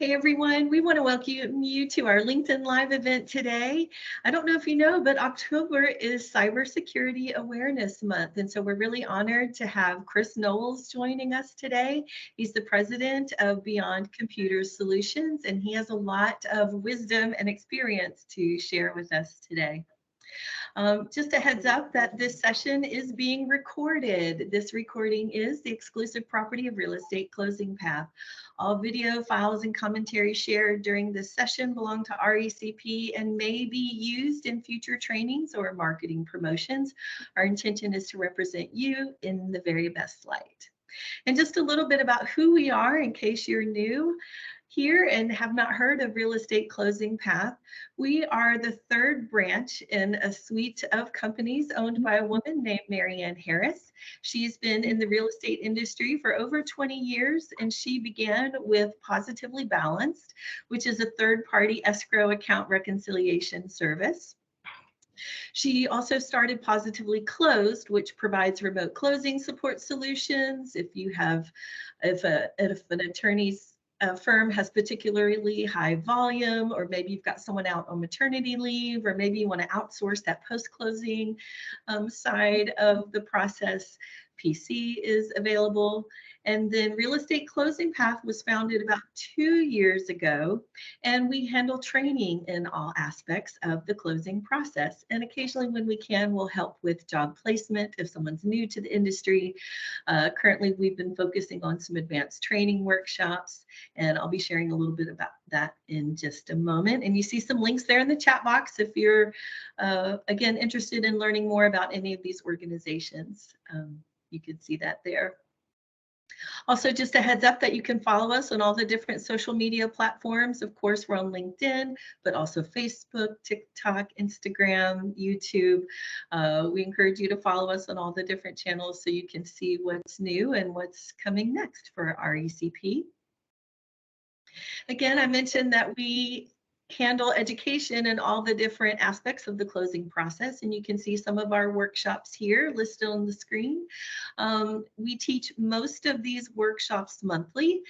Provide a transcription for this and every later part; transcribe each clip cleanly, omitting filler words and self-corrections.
Hey everyone, we want to welcome you to our LinkedIn Live event today. I don't know if you know, but October is Cybersecurity Awareness Month. And so we're really honored to have Chris Noles joining us today. He's the president of Beyond Computer Solutions, and he has a lot of wisdom and experience to share with us today. Just a heads up that this session is being recorded. This recording is the exclusive property of Real Estate Closing Path. All video files and commentary shared during this session belong to RECP and may be used in future trainings or marketing promotions. Our intention is to represent you in the very best light. And just a little bit about who we are in case you're new here and have not heard of Real Estate Closing Path. We are the third branch in a suite of companies owned by a woman named Marianne Harris. She's been in the real estate industry for over 20 years, and she began with Positively Balanced, which is a third-party escrow account reconciliation service. She also started Positively Closed, which provides remote closing support solutions. If an attorney's firm has particularly high volume, or maybe you've got someone out on maternity leave, or maybe you want to outsource that post-closing side of the process, PC is available. And then Real Estate Closing Path was founded about 2 years ago, and we handle training in all aspects of the closing process. And occasionally when we can, we'll help with job placement if someone's new to the industry. Currently, we've been focusing on some advanced training workshops, and I'll be sharing a little bit about that in just a moment. And you see some links there in the chat box if you're, again, interested in learning more about any of these organizations. You can see that there. Also, just a heads up that you can follow us on all the different social media platforms. Of course, we're on LinkedIn, but also Facebook, TikTok, Instagram, YouTube. We encourage you to follow us on all the different channels so you can see what's new and what's coming next for RECP. Again, I mentioned that we handle education in all the different aspects of the closing process, and you can see some of our workshops here listed on the screen. We teach most of these workshops monthly,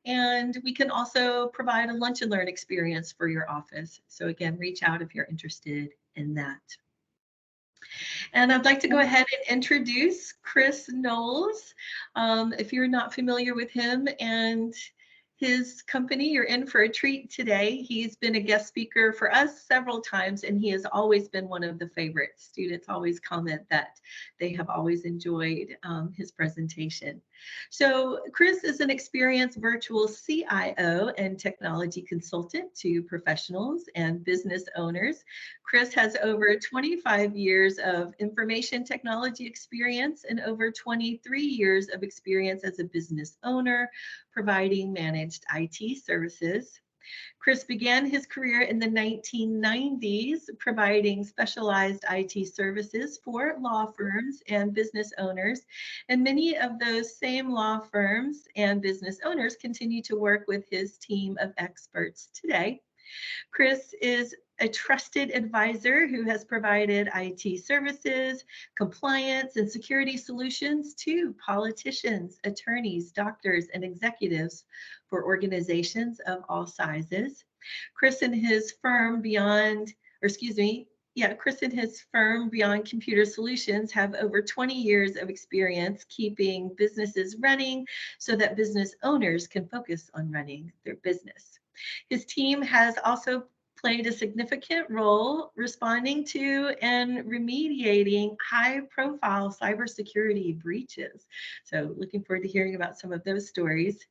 and we can also provide a lunch and learn experience for your office. So again, reach out if you're interested in that. And I'd like to go ahead and introduce Chris Noles. If you're not familiar with him and his company, you're in for a treat today. He's been a guest speaker for us several times, and he has always been one of the favorites. Students always comment that they have always enjoyed his presentation. So Chris is an experienced virtual CIO and technology consultant to professionals and business owners. Chris has over 25 years of information technology experience and over 23 years of experience as a business owner, providing managed IT services. Chris began his career in the 1990s, providing specialized IT services for law firms and business owners. And many of those same law firms and business owners continue to work with his team of experts today. Chris is a trusted advisor who has provided IT services, compliance, and security solutions to politicians, attorneys, doctors, and executives for organizations of all sizes. Chris and his firm Beyond Computer Solutions have over 20 years of experience keeping businesses running so that business owners can focus on running their business. His team has also played a significant role responding to and remediating high-profile cybersecurity breaches. So looking forward to hearing about some of those stories.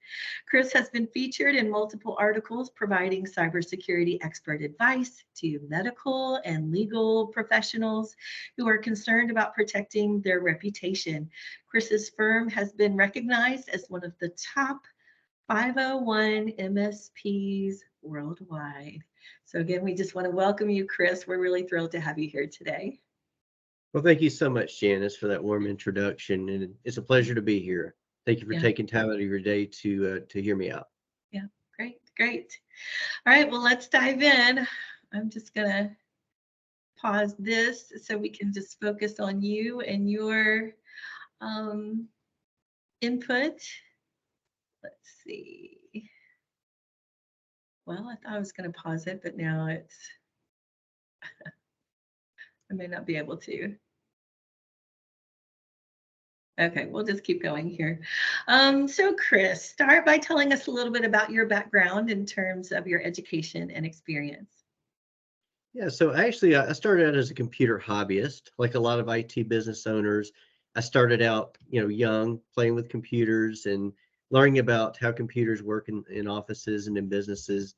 Chris has been featured in multiple articles providing cybersecurity expert advice to medical and legal professionals who are concerned about protecting their reputation. Chris's firm has been recognized as one of the top 501 MSPs worldwide. So again, we just want to welcome you, Chris. We're really thrilled to have you here today. Well, thank you so much, Janice, for that warm introduction, and it's a pleasure to be here. Thank you for taking time out of your day to hear me out. Yeah, great. All right, well, let's dive in. I'm just gonna pause this so we can just focus on you and your input. Let's see. Well, I thought I was going to pause it, but now I may not be able to. Okay, we'll just keep going here. So Chris, start by telling us a little bit about your background in terms of your education and experience. Yeah, so actually, I started out as a computer hobbyist, like a lot of IT business owners. I started out, young, playing with computers and learning about how computers work in offices and in businesses.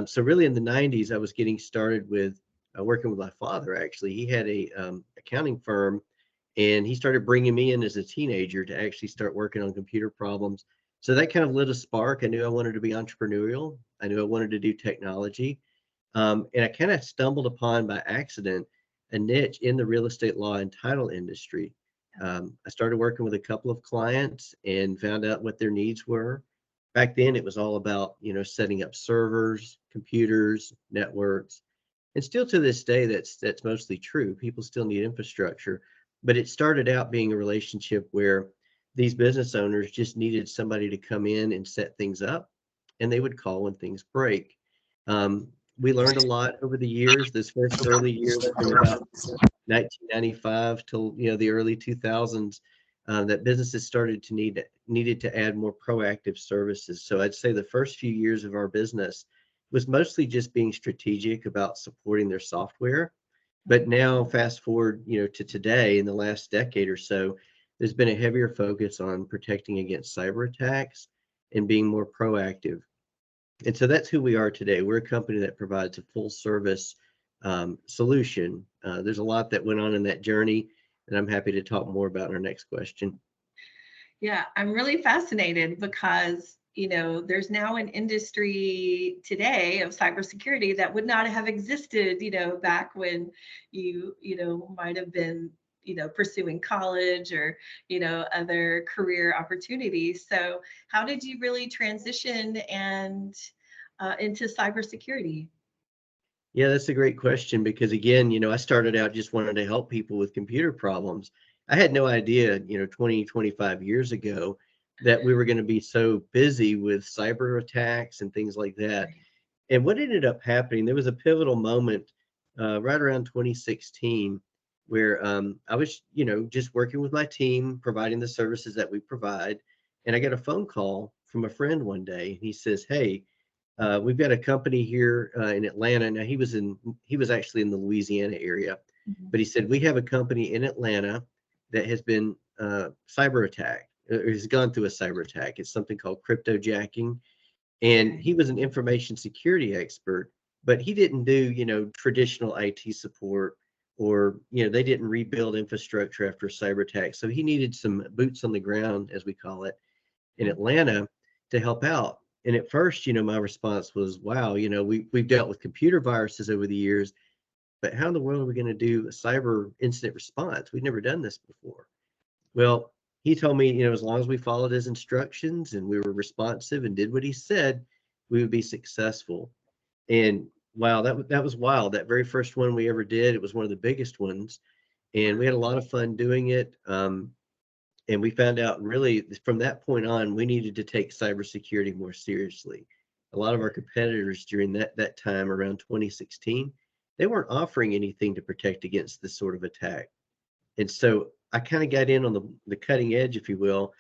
So really, in the '90s, I was getting started with working with my father. Actually, he had a accounting firm, and he started bringing me in as a teenager to actually start working on computer problems. So that kind of lit a spark. I knew I wanted to be entrepreneurial. I knew I wanted to do technology. And I kind of stumbled upon by accident a niche in the real estate law and title industry. I started working with a couple of clients and found out what their needs were. Back then, it was all about setting up servers, computers, networks, and still to this day, that's mostly true. People still need infrastructure, but it started out being a relationship where these business owners just needed somebody to come in and set things up, and they would call when things break. Um, we learned a lot over the years. This first early years from about 1995 till the early 2000s, that businesses started to needed to add more proactive services. So I'd say the first few years of our business was mostly just being strategic about supporting their software. But now, fast forward, to today, in the last decade or so, there's been a heavier focus on protecting against cyber attacks and being more proactive. And so that's who we are today. We're a company that provides a full service solution. There's a lot that went on in that journey, and I'm happy to talk more about in our next question. Yeah, I'm really fascinated because, there's now an industry today of cybersecurity that would not have existed, back when might have been, pursuing college or, other career opportunities. So how did you really transition and into cybersecurity? Yeah, that's a great question because again, I started out just wanting to help people with computer problems. I had no idea, 20, 25 years ago that we were going to be so busy with cyber attacks and things like that. Right. And what ended up happening, there was a pivotal moment right around 2016 where I was, just working with my team, providing the services that we provide. And I got a phone call from a friend one day. And he says, "Hey, we've got a company here in Atlanta." Now he was actually in the Louisiana area, Mhm. but he said, "We have a company in Atlanta that has been cyber attacked, or has gone through a cyber attack. It's something called cryptojacking." And Okay. he was an information security expert, but he didn't do, traditional IT support, or, they didn't rebuild infrastructure after a cyber attack. So he needed some boots on the ground, as we call it, in Atlanta to help out. And at first, my response was, wow, we've dealt with computer viruses over the years, but how in the world are we going to do a cyber incident response? We've never done this before. Well, he told me, as long as we followed his instructions and we were responsive and did what he said, we would be successful. And wow, that was wild. That very first one we ever did, it was one of the biggest ones, and we had a lot of fun doing it. And we found out really from that point on, we needed to take cybersecurity more seriously. A lot of our competitors during that time around 2016, they weren't offering anything to protect against this sort of attack. And so I kind of got in on the cutting edge, if you will,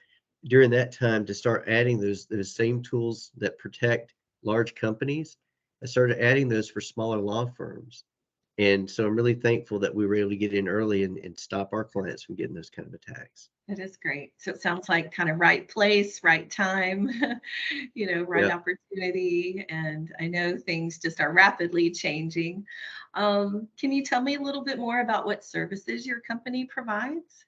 during that time to start adding those same tools that protect large companies. I started adding those for smaller law firms. And so I'm really thankful that we were able to get in early and stop our clients from getting those kind of attacks. That is great. So it sounds like kind of right place, right time, right Yeah. opportunity. And I know things just are rapidly changing. Can you tell me a little bit more about what services your company provides?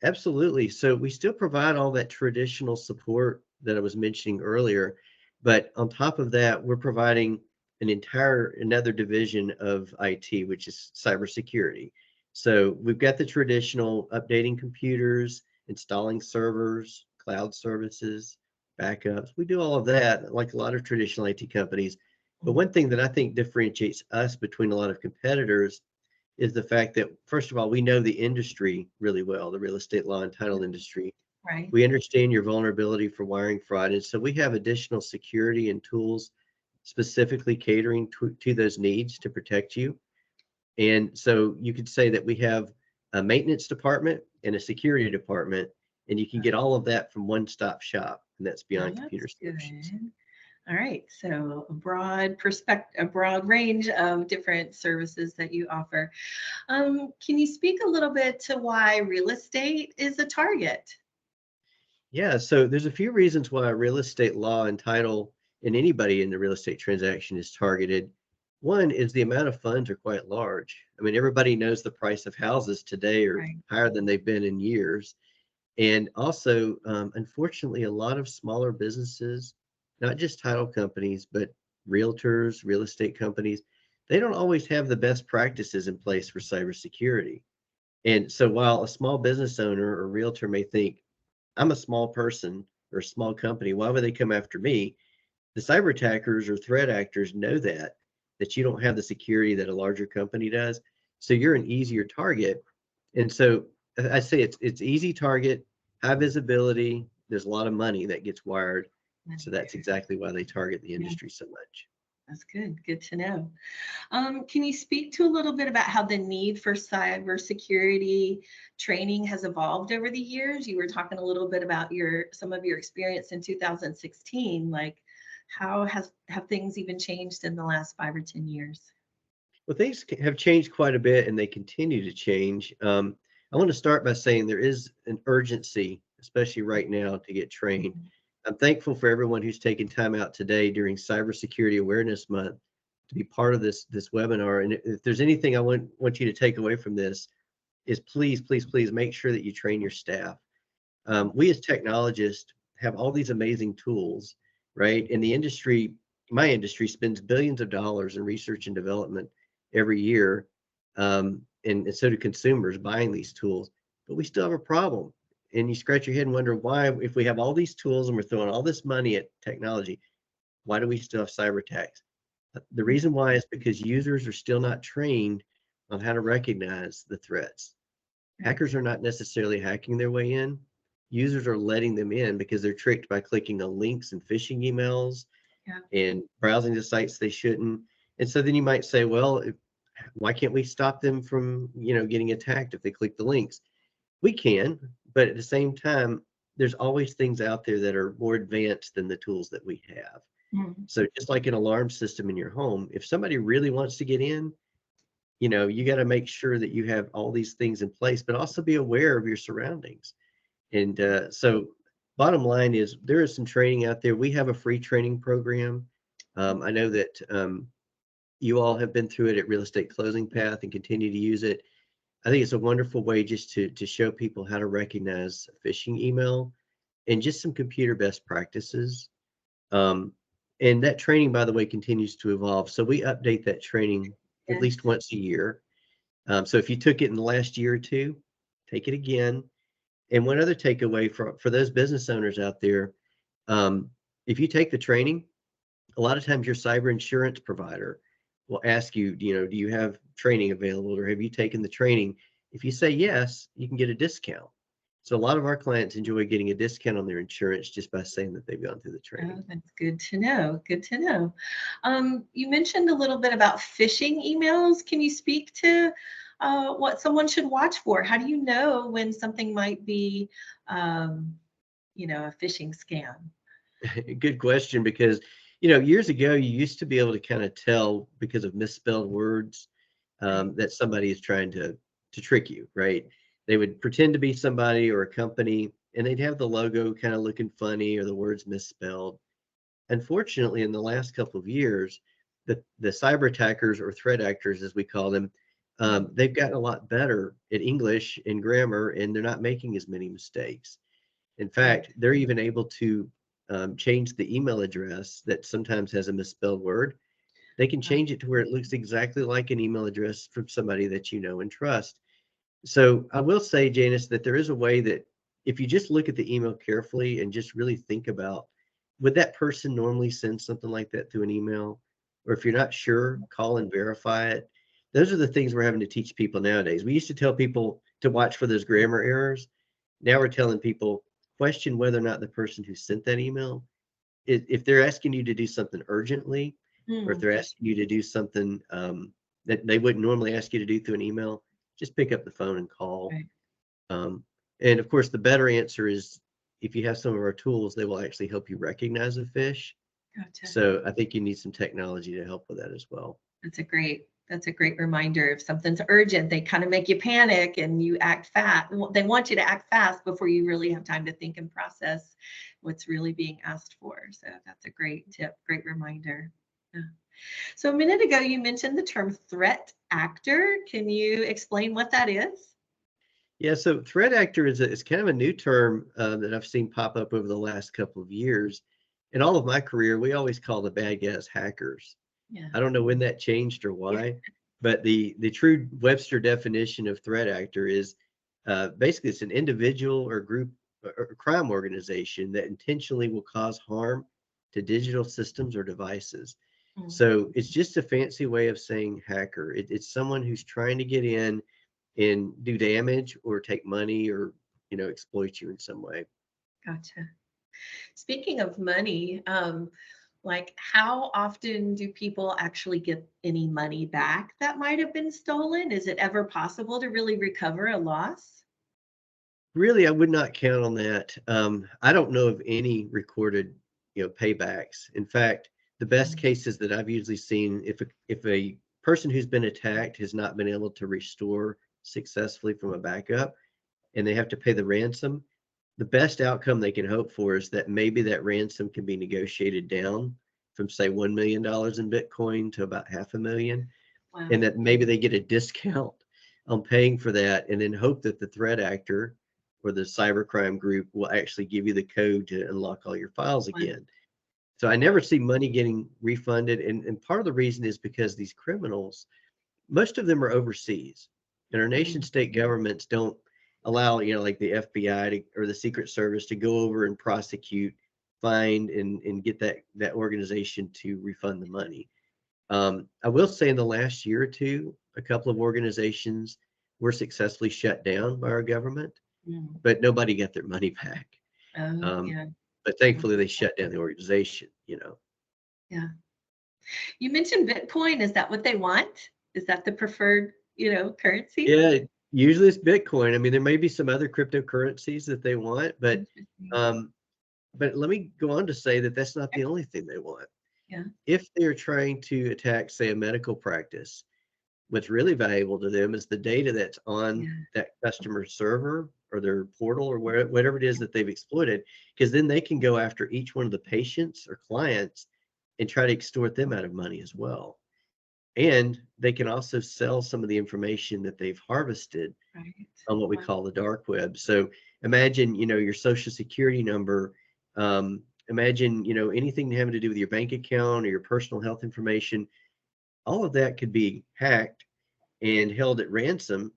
Absolutely. So we still provide all that traditional support that I was mentioning earlier, but on top of that, we're providing another division of IT, which is cybersecurity. So we've got the traditional updating computers, installing servers, cloud services, backups. We do all of that like a lot of traditional IT companies. But one thing that I think differentiates us between a lot of competitors is the fact that, first of all, we know the industry really well, the real estate law and title industry. Right. We understand your vulnerability for wiring fraud. And so we have additional security and tools specifically catering to those needs to protect you. And so you could say that we have a maintenance department and a security department, and you can get all of that from one-stop shop, and that's Oh, Beyond Computer that's Solutions. good. All right, so a broad perspective, a broad range of different services that you offer. Can you speak a little bit to why real estate is a target? Yeah, so there's a few reasons why real estate law and title and anybody in the real estate transaction is targeted. One is the amount of funds are quite large. I mean, everybody knows the price of houses today are Right. higher than they've been in years. And also, unfortunately, a lot of smaller businesses, not just title companies, but realtors, real estate companies, they don't always have the best practices in place for cybersecurity. And so while a small business owner or realtor may think, I'm a small person or a small company, why would they come after me? The cyber attackers or threat actors know that you don't have the security that a larger company does. So you're an easier target. And so I say it's easy target, high visibility. There's a lot of money that gets wired. So that's exactly why they target the Yeah, industry so much. that's good. Good to know. Can you speak to a little bit about how the need for cybersecurity training has evolved over the years? You were talking a little bit about some of your experience in 2016. Like, how have things even changed in the last 5 or 10 years? Well, things have changed quite a bit and they continue to change. I want to start by saying there is an urgency, especially right now, to get trained. Mhm. I'm thankful for everyone who's taken time out today during Cybersecurity Awareness Month to be part of this webinar. And if there's anything I want you to take away from this is please, please, please make sure that you train your staff. We as technologists have all these amazing tools, right? And the industry, my industry, spends billions of dollars in research and development every year, and so do consumers buying these tools. But we still have a problem, and you scratch your head and wonder why, if we have all these tools and we're throwing all this money at technology, why do we still have cyber attacks? The reason why is because users are still not trained on how to recognize the threats. Right. Hackers are not necessarily hacking their way in. Users are letting them in because they're tricked by clicking on links and phishing emails Yeah. and browsing to sites they shouldn't. And so then you might say, well, why can't we stop them from, getting attacked if they click the links? We can, but at the same time, there's always things out there that are more advanced than the tools that we have. Mhm. So just like an alarm system in your home, if somebody really wants to get in, you got to make sure that you have all these things in place, but also be aware of your surroundings. And so, bottom line is, there is some training out there. We have a free training program. I know that you all have been through it at Real Estate Closing Path and continue to use it. I think it's a wonderful way just to show people how to recognize a phishing email and just some computer best practices. Um, and that training, by the way, continues to evolve. So we update that training at Yes. least once a year. So if you took it in the last year or two, take it again. And one other takeaway for those business owners out there, if you take the training, a lot of times your cyber insurance provider will ask you, do you have training available or have you taken the training? If you say yes, you can get a discount. So a lot of our clients enjoy getting a discount on their insurance just by saying that they've gone through the training. Oh, that's good to know. Good to know. You mentioned a little bit about phishing emails. Can you speak to what someone should watch for? How do you know when something might be, um, a phishing scam? Good question, because years ago you used to be able to kind of tell because of misspelled words, Right. that somebody is trying to trick you, right? They would pretend to be somebody or a company, and they'd have the logo kind of looking funny or the words misspelled. Unfortunately, in the last couple of years, the cyber attackers or threat actors, as we call them, they've gotten a lot better at English and grammar, and they're not making as many mistakes. In Right. fact, they're even able to change the email address that sometimes has a misspelled word. They can Uh, change it to where it looks exactly like an email address from somebody that you know and trust. So I will say, Janice, that there is a way that if you just look at the email carefully and just really think about, would that person normally send something like that through an email? Or if you're not sure, call and verify it. Those are the things we're having to teach people nowadays. We used to tell people to watch for those grammar errors. Now we're telling people, question whether or not the person who sent that email, if they're asking you to do something urgently, or if they're asking you to do something that they wouldn't normally ask you to do through an email, just pick up the phone and call. Right. And of course, the better answer is if you have some of our tools, they will actually help you recognize a phish. Gotcha. So I think you need some technology to help with that as well. That's a great reminder. If something's urgent, they kind of make you panic and you act fast. They want you to act fast before you really have time to think and process what's really being asked for. So that's a great tip, great reminder. Yeah. So a minute ago, you mentioned the term threat actor. Can you explain what that is? Yeah, so threat actor is kind of a new term that I've seen pop up over the last couple of years. In all of my career, we always call the bad guys hackers. Yeah. I don't know when that changed or Yeah. why, but the true Webster definition of threat actor is basically it's an individual or group or crime organization that intentionally will cause harm to digital systems or devices. Mm. So it's just a fancy way of saying hacker. It's someone who's trying to get in and do damage or take money or exploit you in some way. Gotcha. Speaking of money, like how often do people actually get any money back that might have been stolen? Is it ever possible to really recover a loss? Really, I would not count on that. I don't know of any recorded, paybacks. In fact, the best Mm. cases that I've usually seen, if a person who's been attacked has not been able to restore successfully from a backup, and they have to pay the ransom, the best outcome they can hope for is that maybe that ransom can be negotiated down from say $1 million in Bitcoin to about half a million, Wow. and that maybe they get a discount on paying for that, and then hope that the threat actor or the cybercrime group will actually give you the code to unlock all your files Wow. again. So I never see money getting refunded. And part of the reason is because these criminals, most of them are overseas, and our nation Mm. state governments don't allow, like the FBI or the Secret Service to go over and prosecute, find, and get that organization to refund the money. I will say in the last year or two, a couple of organizations were successfully shut down by our government, Mm. but nobody got their money back. Oh, Um, yeah. but thankfully, they shut down the organization. Yeah. You mentioned Bitcoin. Is that what they want? Is that the preferred, currency? Yeah, usually it's Bitcoin. I mean, there may be some other cryptocurrencies that they want, but Interesting. um, but let me go on to say that that's not the only thing they want. Yeah. If they're trying to attack, say, a medical practice, what's really valuable to them is the data that's on Yeah. that customer server or their portal or whatever it is that they've exploited, because then they can go after each one of the patients or clients and try to extort them out of money as well. And they can also sell some of the information that they've harvested Right. on what we Wow. call the dark web. So imagine, your social security number, imagine, anything having to do with your bank account or your personal health information, all of that could be hacked and held at ransom.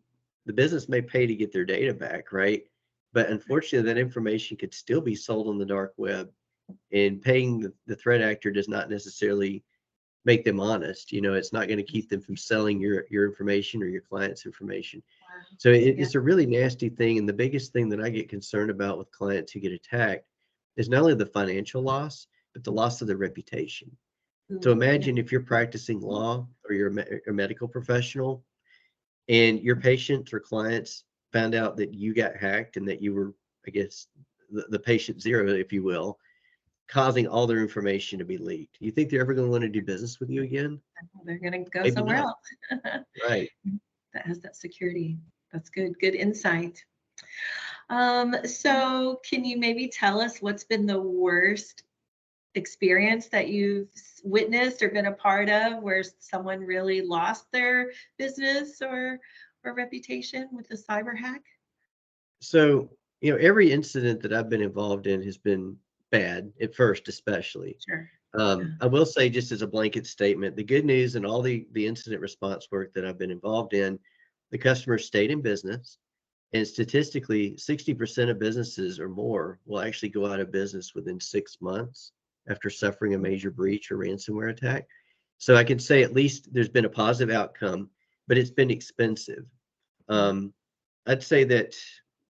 The business may pay to get their data back, right? But unfortunately, that information could still be sold on the dark web, and paying the threat actor does not necessarily make them honest. It's not going to keep them from selling your information or your client's information. Wow. So Yeah. it's a really nasty thing. And the biggest thing that I get concerned about with clients who get attacked is not only the financial loss, but the loss of their reputation. So Ooh, yeah. imagine if you're practicing law or you're a medical professional, and your patients or clients found out that you got hacked and that you were, I guess, the patient zero, if you will, causing all their information to be leaked. You think they're ever going to want to do business with you again? They're going to go Maybe somewhere not. else. Right. That has that security. That's good. Good insight. So can you maybe tell us what's been the worst experience that you've witnessed or been a part of where someone really lost their business or reputation with a cyber hack? So, every incident that I've been involved in has been bad at first, especially. Sure. Yeah. I will say, just as a blanket statement, the good news and all the incident response work that I've been involved in, the customers stayed in business. And statistically, 60% of businesses or more will actually go out of business within 6 months after suffering a major breach or ransomware attack. So I can say at least there's been a positive outcome, but it's been expensive. Um, I'd say that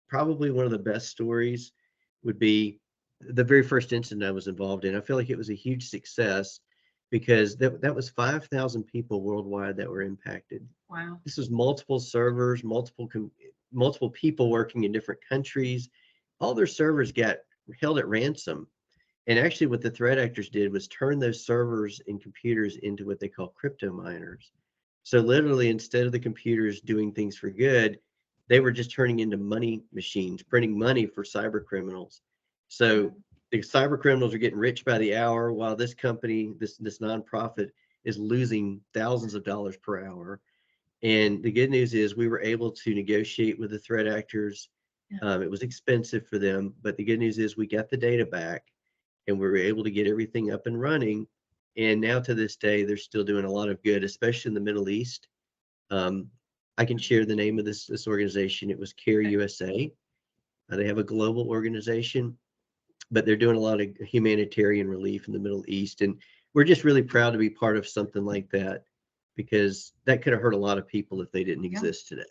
probably one of the best stories would be the very first incident I was involved in. I feel like it was a huge success. because that was 5,000 people worldwide that were impacted. Wow. This was multiple servers, multiple people working in different countries. All their servers got held at ransom. And actually what the threat actors did was turn those servers and computers into what they call crypto miners. So literally, instead of the computers doing things for good, they were just turning into money machines, printing money for cyber criminals. So the cyber criminals are getting rich by the hour, while this company, this nonprofit, is losing thousands of dollars per hour. And the good news is we were able to negotiate with the threat actors. Yeah. It was expensive for them, but the good news is we got the data back and we were able to get everything up and running. And now to this day, they're still doing a lot of good, especially in the Middle East. Um, I can share the name of this organization. It was Care USA. They have a global organization, but they're doing a lot of humanitarian relief in the Middle East. And we're just really proud to be part of something like that, because that could have hurt a lot of people if they didn't Yeah. exist today.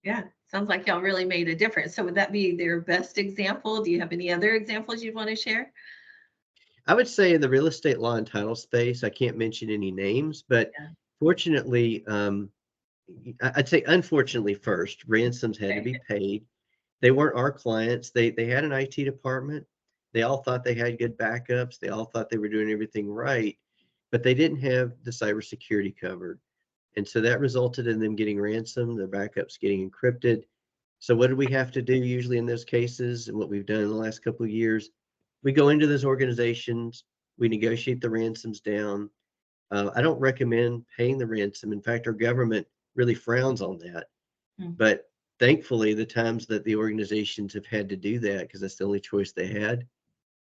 Yeah. Sounds like y'all really made a difference. So would that be their best example? Do you have any other examples you'd want to share? I would say in the real estate law and title space, I can't mention any names, but Yeah. fortunately, I'd say unfortunately first, ransoms had to Okay. be paid. They weren't our clients. They had an IT department. They all thought they had good backups. They all thought they were doing everything right, but they didn't have the cybersecurity covered. And so that resulted in them getting ransomed, their backups getting encrypted. So what do we have to do usually in those cases? And what we've done in the last couple of years, we go into those organizations, we negotiate the ransoms down. I don't recommend paying the ransom. In fact, our government really frowns on that. Hmm. But thankfully, the times that the organizations have had to do that, because that's the only choice they had,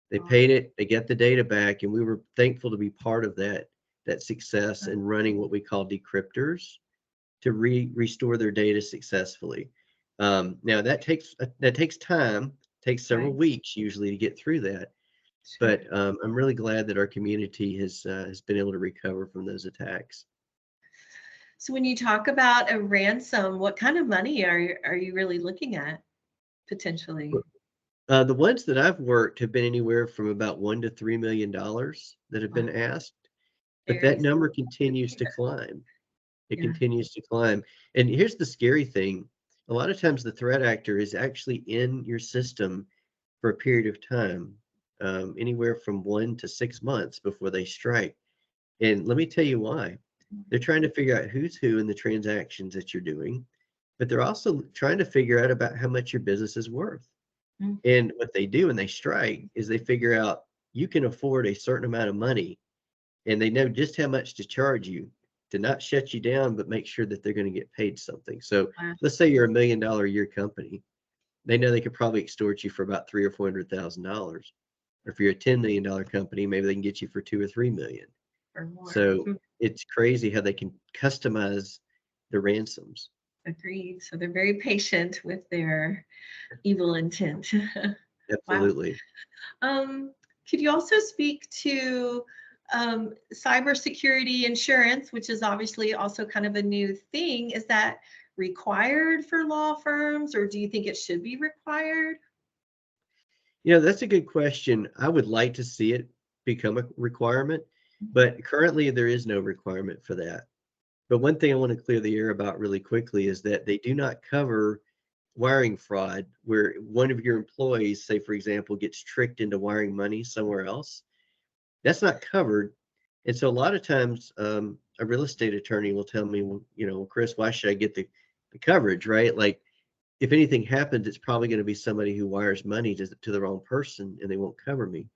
they paid it, they get the data back, and we were thankful to be part of that success in running what we call decryptors to restore their data successfully. Now that takes time, takes several Right. weeks usually to get through that. Sure. But I'm really glad that our community has been able to recover from those attacks. So when you talk about a ransom, what kind of money are you really looking at potentially? The ones that I've worked have been anywhere from about $1 to $3 million that have been Wow. asked, but Very that number significant. continues to climb. It Yeah. continues to climb. And here's the scary thing. A lot of times the threat actor is actually in your system for a period of time, anywhere from 1 to 6 months before they strike. And let me tell you why. They're trying to figure out who's who in the transactions that you're doing, but they're also trying to figure out about how much your business is worth. Mhm. And what they do when they strike is they figure out you can afford a certain amount of money, and they know just how much to charge you to not shut you down, but make sure that they're going to get paid something. So Wow. let's say you're $1 million a year company. They know they could probably extort you for about 300,000 or $400,000. Or if you're a $10 million company, maybe they can get you for 2 or 3 million. Or more. So it's crazy how they can customize the ransoms. Agreed. So they're very patient with their evil intent. Wow. Absolutely. Um, could you also speak to cybersecurity insurance, which is obviously also kind of a new thing? Is that required for law firms, or do you think it should be required? That's a good question. I would like to see it become a requirement, but currently there is no requirement for that. But one thing I want to clear the air about really quickly is that they do not cover wiring fraud, where one of your employees, say for example, gets tricked into wiring money somewhere else. That's not covered. And so a lot of times, a real estate attorney will tell me, well, Chris, why should I get the coverage, right? Like if anything happens, it's probably going to be somebody who wires money to the wrong person and they won't cover me.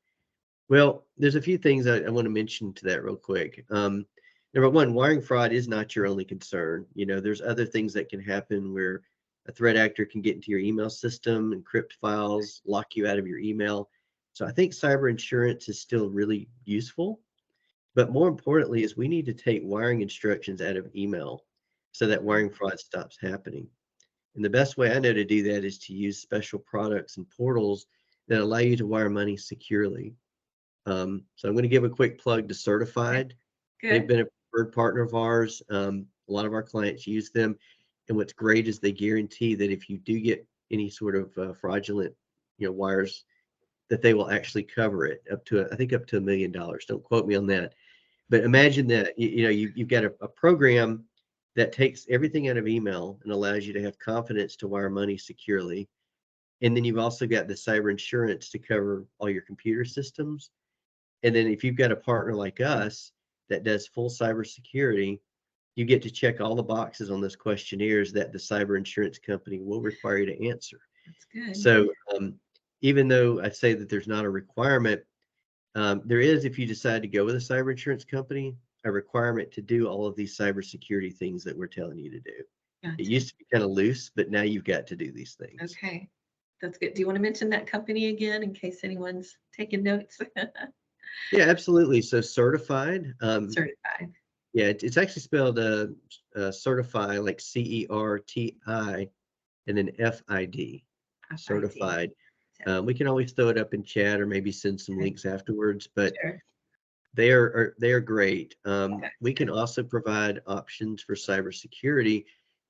Well, there's a few things I want to mention to that real quick. Number one, wiring fraud is not your only concern. There's other things that can happen where a threat actor can get into your email system, encrypt files, lock you out of your email. So I think cyber insurance is still really useful. But more importantly is we need to take wiring instructions out of email so that wiring fraud stops happening. And the best way I know to do that is to use special products and portals that allow you to wire money securely. So I'm going to give a quick plug to Okay, Certified. They've good. been a preferred partner of ours. A lot of our clients use them. And what's great is they guarantee that if you do get any sort of fraudulent, wires, that they will actually cover it up to, I think, up to $1 million. Don't quote me on that. But imagine that you've got a program that takes everything out of email and allows you to have confidence to wire money securely. And then you've also got the cyber insurance to cover all your computer systems. And then if you've got a partner like us that does full cybersecurity, you get to check all the boxes on those questionnaires that the cyber insurance company will require you to answer. That's good. So even though I say that there's not a requirement, there is, if you decide to go with a cyber insurance company, a requirement to do all of these cybersecurity things that we're telling you to do. Gotcha. It used to be kind of loose, but now you've got to do these things. Okay, that's good. Do you want to mention that company again in case anyone's taking notes? Yeah, absolutely. So certified. Certified. Yeah, it's actually spelled certify, like CERTI and then FID, certified. We can always throw it up in chat or maybe send some links afterwards, but Sure. they are great. We can also provide options for cybersecurity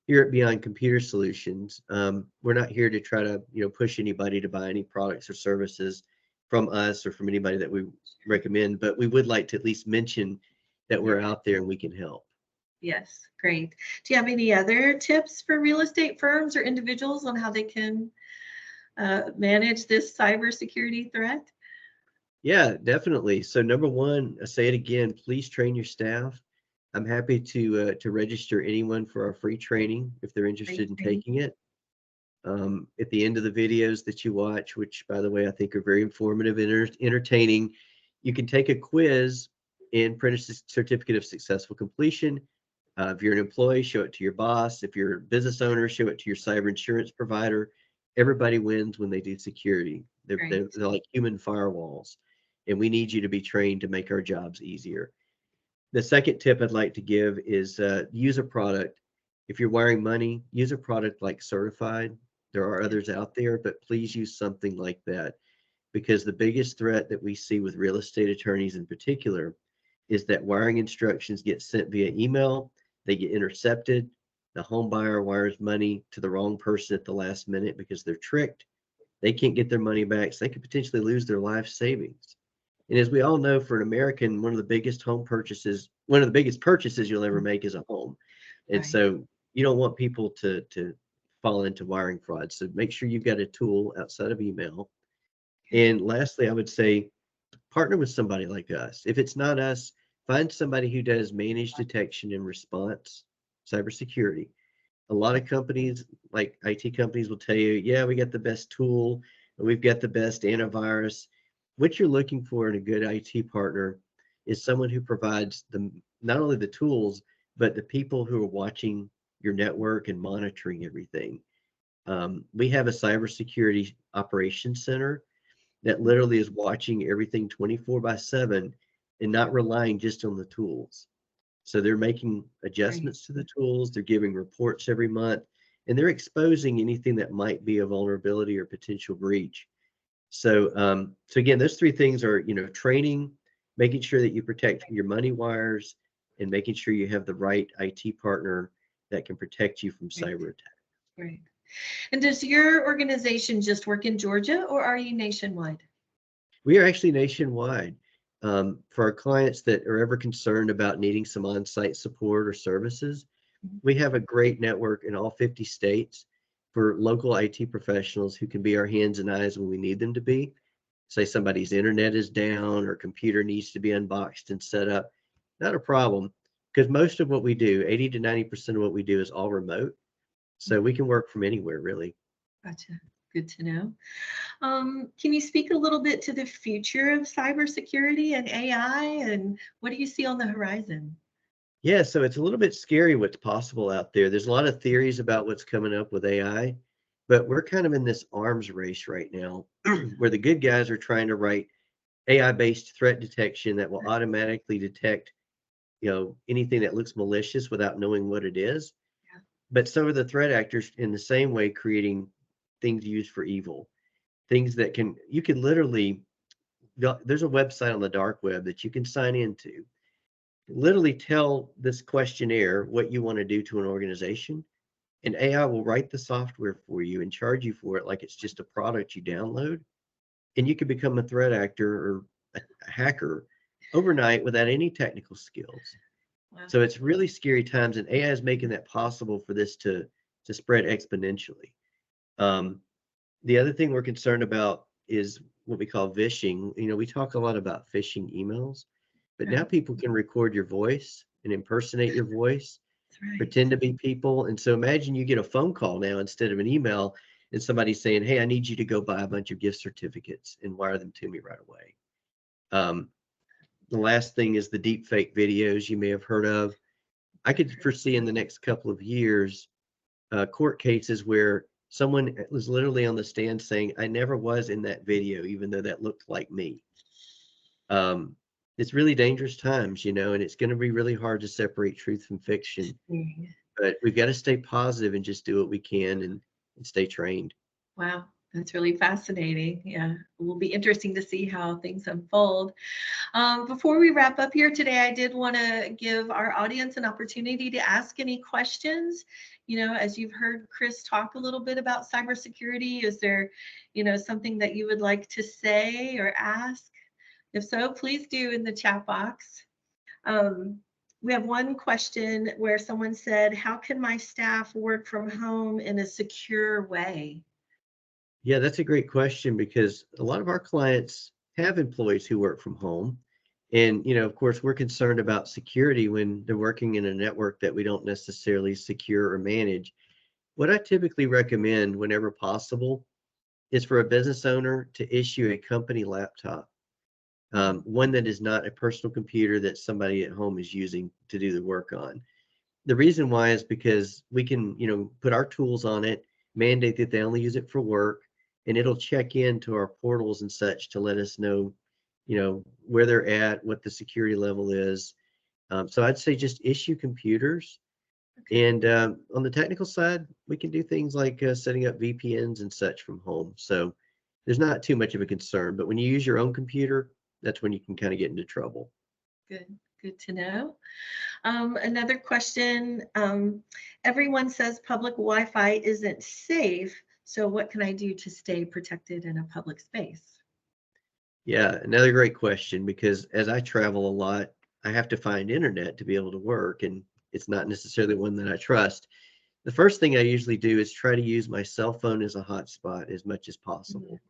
here at Beyond Computer Solutions. We're not here to try to push anybody to buy any products or services from us or from anybody that we recommend, but we would like to at least mention that we're out there and we can help. Yes, great. Do you have any other tips for real estate firms or individuals on how they can manage this cybersecurity threat? Yeah, definitely. So number one, I say it again, please train your staff. I'm happy to register anyone for our free training if they're interested in taking it. At the end of the videos that you watch, which by the way, I think are very informative and entertaining, you can take a quiz and print a certificate of successful completion. If you're an employee, show it to your boss. If you're a business owner, show it to your cyber insurance provider. Everybody wins when they do security. They're like human firewalls, and we need you to be trained to make our jobs easier. The second tip I'd like to give is use a product. If you're wiring money, use a product like Certified. There are others out there, but please use something like that, because the biggest threat that we see with real estate attorneys in particular is that wiring instructions get sent via email, they get intercepted, the home buyer wires money to the wrong person at the last minute because they're tricked. They can't get their money back, so they could potentially lose their life savings. And as we all know, for an American, one of the biggest purchases you'll ever make is a home. And so you don't want people to fall into wiring fraud. So make sure you've got a tool outside of email. And lastly, I would say partner with somebody like us. If it's not us, find somebody who does managed detection and response cybersecurity. A lot of companies, like IT companies, will tell you, yeah, we got the best tool, and we've got the best antivirus. What you're looking for in a good IT partner is someone who provides not only the tools, but the people who are watching your network and monitoring everything. We have a cybersecurity operations center that literally is watching everything 24/7 and not relying just on the tools. So they're making adjustments to the tools, they're giving reports every month, and they're exposing anything that might be a vulnerability or potential breach. So again, those three things are, training, making sure that you protect your money wires, and making sure you have the right IT partner that can protect you from cyber attacks. Right. And does your organization just work in Georgia, or are you nationwide? We are actually nationwide. For our clients that are ever concerned about needing some on-site support or services, we have a great network in all 50 states for local IT professionals who can be our hands and eyes when we need them to be. Say somebody's internet is down or computer needs to be unboxed and set up. Not a problem, because most of what we do, 80 to 90% of what we do, is all remote. So we can work from anywhere, really. Gotcha. Good to know. Can you speak a little bit to the future of cybersecurity and AI, and what do you see on the horizon? Yeah, so it's a little bit scary what's possible out there. There's a lot of theories about what's coming up with AI, but we're kind of in this arms race right now where the good guys are trying to write AI-based threat detection that will automatically detect, anything that looks malicious without knowing what it is. Yeah. But so are the threat actors in the same way creating things used for evil, things that you can literally, there's a website on the dark web that you can sign into, literally tell this questionnaire what you want to do to an organization, and AI will write the software for you and charge you for it like it's just a product you download, and you can become a threat actor or a hacker overnight without any technical skills. Wow. So it's really scary times, and AI is making that possible for this to spread exponentially. Um, the other thing we're concerned about is what we call vishing. You know, we talk a lot about phishing emails, but now Right. people can record your voice and impersonate your voice, That's right. pretend to be people. And so imagine you get a phone call now instead of an email, and somebody saying, "Hey, I need you to go buy a bunch of gift certificates and wire them to me right away." Um, the last thing is the deep fake videos you may have heard of. I could foresee in the next couple of years court cases where someone was literally on the stand saying, "I never was in that video, even though that looked like me." Um, it's really dangerous times, you know, and it's going to be really hard to separate truth from fiction. Mm. But we've got to stay positive and just do what we can and stay trained. Wow, that's really fascinating. Yeah, it will be interesting to see how things unfold. Before we wrap up here today, I did want to give our audience an opportunity to ask any questions. You know, as you've heard Chris talk a little bit about cybersecurity, is there, something that you would like to say or ask? If so, please do in the chat box. Um, we have one question where someone said, "How can my staff work from home in a secure way?" Yeah, that's a great question because a lot of our clients have employees who work from home. And, you know, of course, we're concerned about security when they're working in a network that we don't necessarily secure or manage. What I typically recommend whenever possible is for a business owner to issue a company laptop, one that is not a personal computer that somebody at home is using to do the work on. The reason why is because we can, you know, put our tools on it, mandate that they only use it for work, and it'll check into our portals and such to let us know, you know, where they're at, what the security level is. So I'd say just issue computers. Okay. And on the technical side, we can do things like setting up VPNs and such from home. So there's not too much of a concern. But when you use your own computer, that's when you can kind of get into trouble. Good. Good to know. Another question. Everyone says public Wi-Fi isn't safe. So what can I do to stay protected in a public space? Yeah, another great question because as I travel a lot, I have to find internet to be able to work, and it's not necessarily one that I trust. The first thing I usually do is try to use my cell phone as a hotspot as much as Mhm. possible.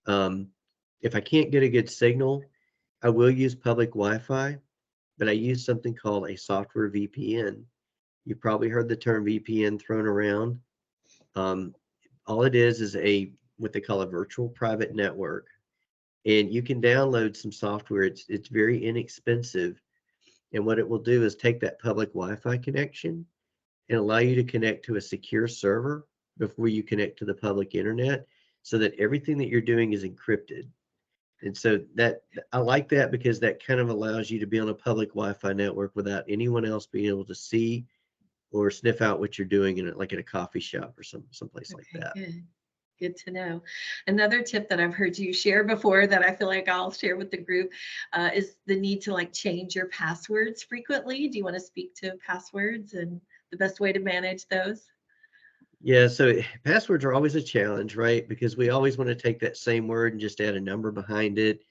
Um, if I can't get a good signal, I will use public Wi-Fi, but I use something called a software VPN. You've probably heard the term VPN thrown around. Um, all it is a what they call a virtual private network, and you can download some software. It's very inexpensive, and what it will do is take that public Wi-Fi connection and allow you to connect to a secure server before you connect to the public internet, so that everything that you're doing is encrypted. And so that I like that because that kind of allows you to be on a public Wi-Fi network without anyone else being able to see or sniff out what you're doing in it, like at a coffee shop or someplace like Okay, that. good. Good to know. Another tip that I've heard you share before that I feel like I'll share with the group is the need to like change your passwords frequently. Do you want to speak to passwords and the best way to manage those? Yeah, so passwords are always a challenge, right? Because we always want to take that same word and just add a number behind it.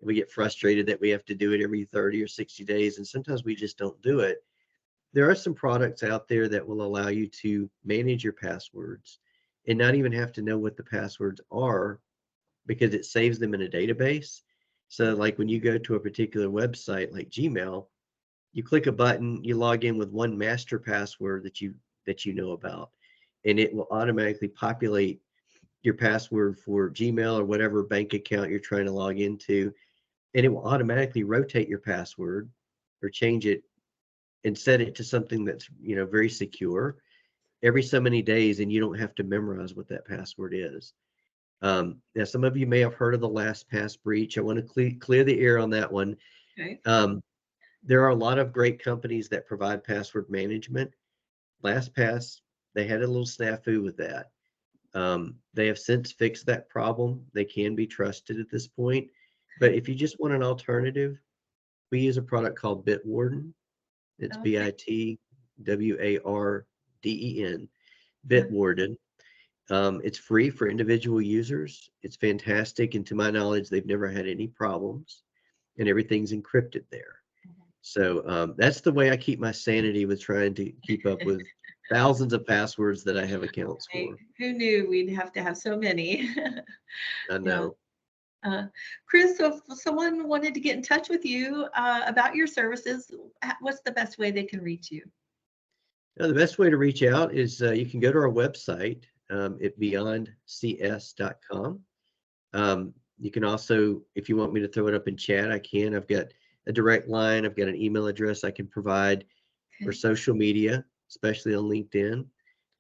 We get frustrated that we have to do it every 30 or 60 days, and sometimes we just don't do it. There are some products out there that will allow you to manage your passwords and not even have to know what the passwords are because it saves them in a database. So, like when you go to a particular website like Gmail, you click a button, you log in with one master password that you know about, and it will automatically populate your password for Gmail or whatever bank account you're trying to log into, and it will automatically rotate your password or change it and set it to something that's, you know, very secure every so many days, and you don't have to memorize what that password is. Now, some of you may have heard of the LastPass breach. I want to clear the air on that one. Okay. Um, there are a lot of great companies that provide password management. LastPass, they had a little snafu with that. They have since fixed that problem. They can be trusted at this point. But Okay. if you just want an alternative, we use a product called Bitwarden. It's Okay. Bitwarden, Uh, Bitwarden. It's free for individual users. It's fantastic. And to my knowledge, they've never had any problems. and everything's encrypted there. So that's the way I keep my sanity with trying to keep up with thousands of passwords that I have accounts Right. for. Who knew we'd have to have so many? I Yeah. know. Chris, so if someone wanted to get in touch with you about your services, what's the best way they can reach you? The best way to reach out is you can go to our website at beyondcs.com. You can also, if you want me to throw it up in chat, I can. I've got a direct line. I've got an email address I can provide for Okay. social media, especially on LinkedIn.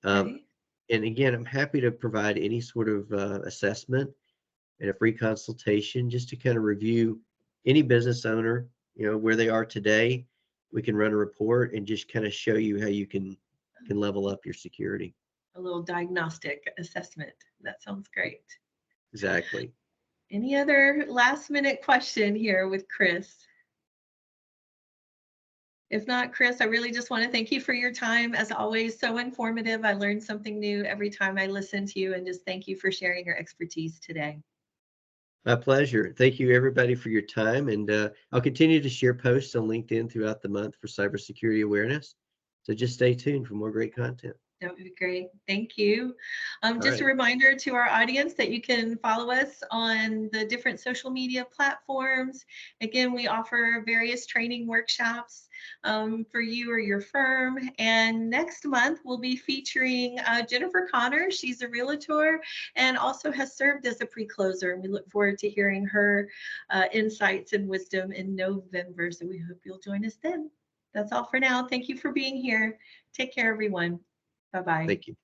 Um, Okay. and again, I'm happy to provide any sort of assessment and a free consultation just to kind of review any business owner, where they are today. We can run a report and just kind of show you how you can level up your security. A little diagnostic assessment. That sounds great. Exactly. Any other last minute question here with Chris? If not, Chris, I really just want to thank you for your time. As always, so informative. I learned something new every time I listen to you, and just thank you for sharing your expertise today. My pleasure. Thank you, everybody, for your time. And I'll continue to share posts on LinkedIn throughout the month for cybersecurity awareness. So just stay tuned for more great content. That would be great. Thank you. All Just a right. reminder to our audience that you can follow us on the different social media platforms. Again, we offer various training workshops for you or your firm. And next month, we'll be featuring Jennifer Connor. She's a realtor and also has served as a pre-closer. And we look forward to hearing her insights and wisdom in November. So we hope you'll join us then. That's all for now. Thank you for being here. Take care, everyone. Bye-bye. Thank you.